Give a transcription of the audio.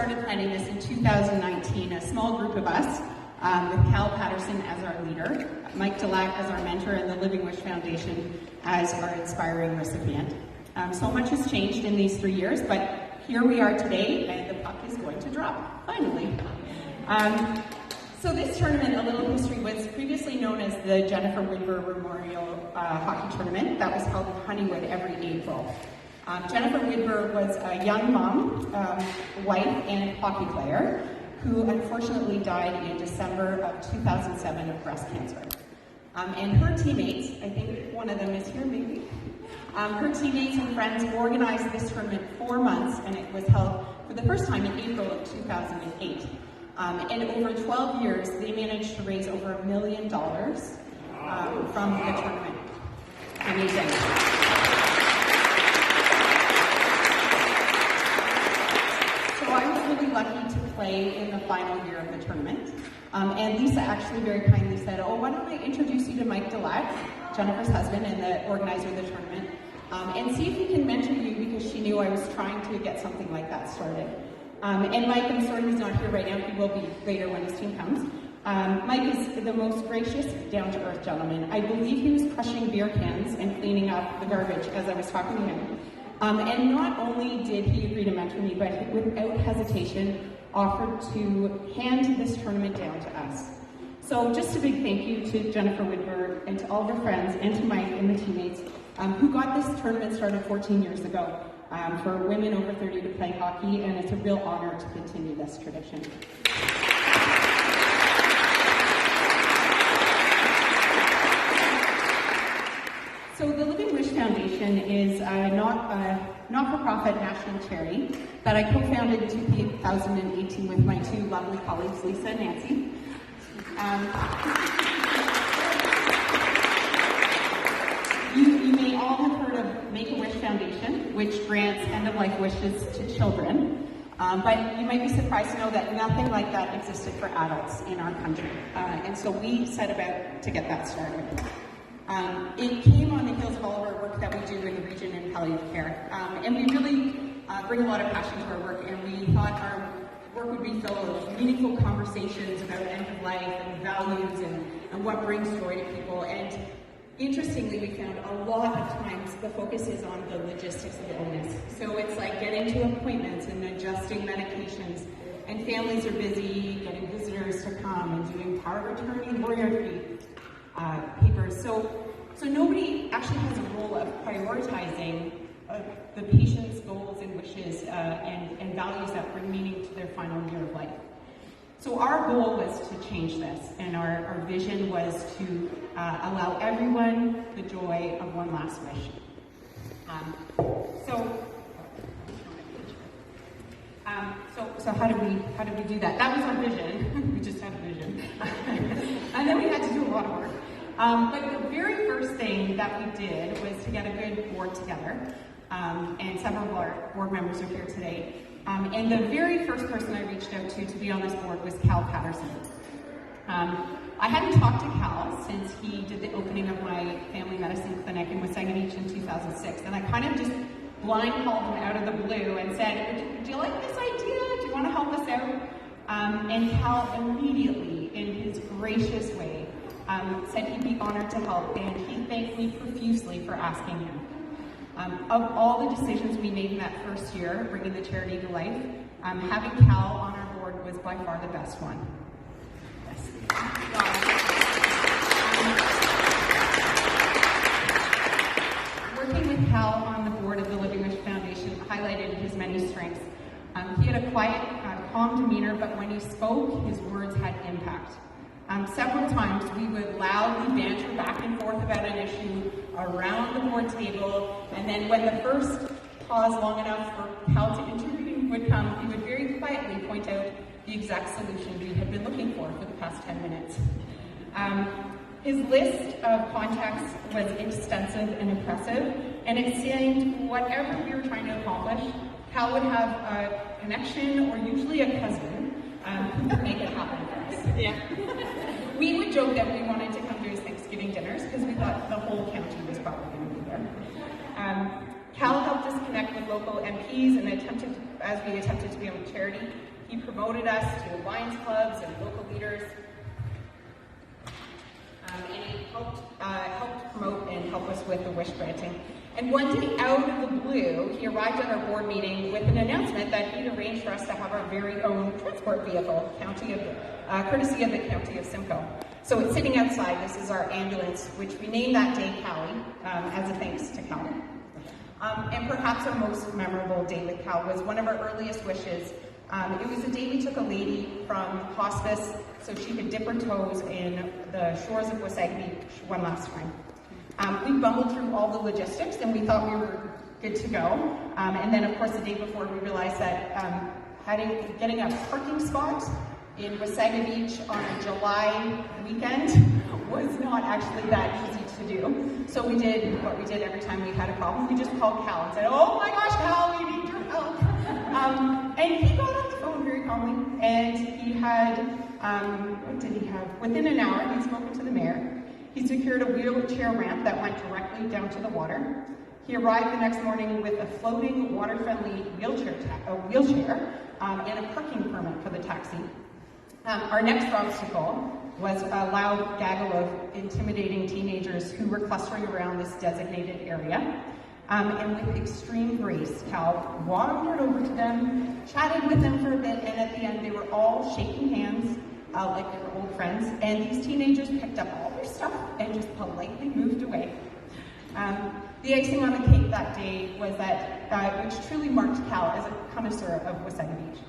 started planning this in 2019, a small group of us, with Cal Patterson as our leader, Mike Delac as our mentor, and the Living Wish Foundation as our inspiring recipient. So much has changed in these 3 years, but here we are today, and the puck is going to drop, finally. So this tournament, a little history, was previously known as the Jennifer Widber Memorial Hockey Tournament. That was held in Honeywood every April. Jennifer Widber was a young mom, wife, and hockey player who unfortunately died in December of 2007 of breast cancer. And her teammates, I think one of them is here maybe, her teammates and friends organized this tournament 4 months, and it was held for the first time in April of 2008. And over 12 years, they managed to raise over $1 million from the tournament. Amazing. So I was really lucky to play in the final year of the tournament. And Lisa actually very kindly said, oh, why don't I introduce you to Mike Delac, Jennifer's husband and the organizer of the tournament, and see if he can mentor you, because she knew I was trying to get something like that started. And Mike, I'm sorry he's not here right now, he will be later when his team comes. Mike is the most gracious, down-to-earth gentleman. I believe he was crushing beer cans and cleaning up the garbage as I was talking to him. And not only did he agree to mentor me, but he, without hesitation, offered to hand this tournament down to us. So just a big thank you to Jennifer Widber and to all of her friends and to Mike and the teammates who got this tournament started 14 years ago for women over 30 to play hockey, and it's a real honor to continue this tradition. So the Living Wish Foundation is a not-for-profit national charity that I co-founded in 2018 with my two lovely colleagues, Lisa and Nancy. You may all have heard of Make-A-Wish Foundation, which grants end-of-life wishes to children. But you might be surprised to know that nothing like that existed for adults in our country. And so we set about to get that started. It came on the heels of all of our work that we do in the region in palliative care. And we really bring a lot of passion to our work, and we thought our work would be filled with meaningful conversations about end of life and values and what brings joy to people. And interestingly, we found a lot of times the focus is on the logistics of illness. So it's like getting to appointments and adjusting medications, and families are busy getting visitors to come and doing power of attorney, lawyer papers. So nobody actually has a role of prioritizing the patient's goals and wishes and values that bring meaning to their final year of life. So our goal was to change this, and our vision was to allow everyone the joy of one last wish. So how did we do that? That was our vision. We just had a vision, and then we had to do a lot of work. But the very first thing that we did was to get a good board together, and several of our board members are here today. And the very first person I reached out to be on this board was Cal Patterson. I hadn't talked to Cal since he did the opening of my family medicine clinic in Wasaganich in 2006, and I kind of just blind called him out of the blue and said, do you like this idea? Do you want to help us out? And Cal immediately, in his gracious way, said he'd be honored to help, and he thanked me profusely for asking him. Of all the decisions we made in that first year, bringing the charity to life, having Cal on our board was by far the best one. Yes. Working with Cal on the board of the Living Wish Foundation highlighted his many strengths. He had a quiet, calm demeanor, but when he spoke, his words had impact. Several times we would loudly banter back and forth about an issue around the board table, and then when the first pause long enough for Cal to intervene would come, he would very quietly point out the exact solution we had been looking for the past 10 minutes. His list of contacts was extensive and impressive, and it seemed whatever we were trying to accomplish, Cal would have a connection or usually a cousin who would make it happen for us. Yeah. We would joke that we wanted to come to his Thanksgiving dinners because we thought the whole county was probably going to be there. Cal helped us connect with local MPs and as we attempted to be on charity. promoted us to Lions clubs and local leaders. And he helped promote and help us with the wish granting. And one day, out of the blue, he arrived at our board meeting with an announcement that he'd arranged for us to have our very own transport vehicle, courtesy of the County of Simcoe. So it's sitting outside. This is our ambulance, which we named that day Callie, as a thanks to Callie. And perhaps our most memorable day with Cal was one of our earliest wishes. It was the day we took a lady from hospice so she could dip her toes in the shores of Wasaga Beach one last time. We bumbled through all the logistics and we thought we were good to go. And then, of course, the day before we realized that getting a parking spot in Wasaga Beach on a July weekend was not actually that easy to do. So we did what we did every time we had a problem. We just called Cal and said, "Oh my gosh, Cal, we need your help." And he got on the phone very calmly, and he had, what did he have? Within an hour, he'd spoken to the mayor. He secured a wheelchair ramp that went directly down to the water. He arrived the next morning with a floating, water-friendly wheelchair and a parking permit for the taxi. Our next obstacle was a loud gaggle of intimidating teenagers who were clustering around this designated area. And with extreme grace, Cal wandered over to them, chatted with them for a bit, and at the end they were all shaking hands like they were old friends, and these teenagers picked up all their stuff and just politely moved away. The icing on the cake that day was that, which truly marked Cal as a connoisseur of Wasaga Beach.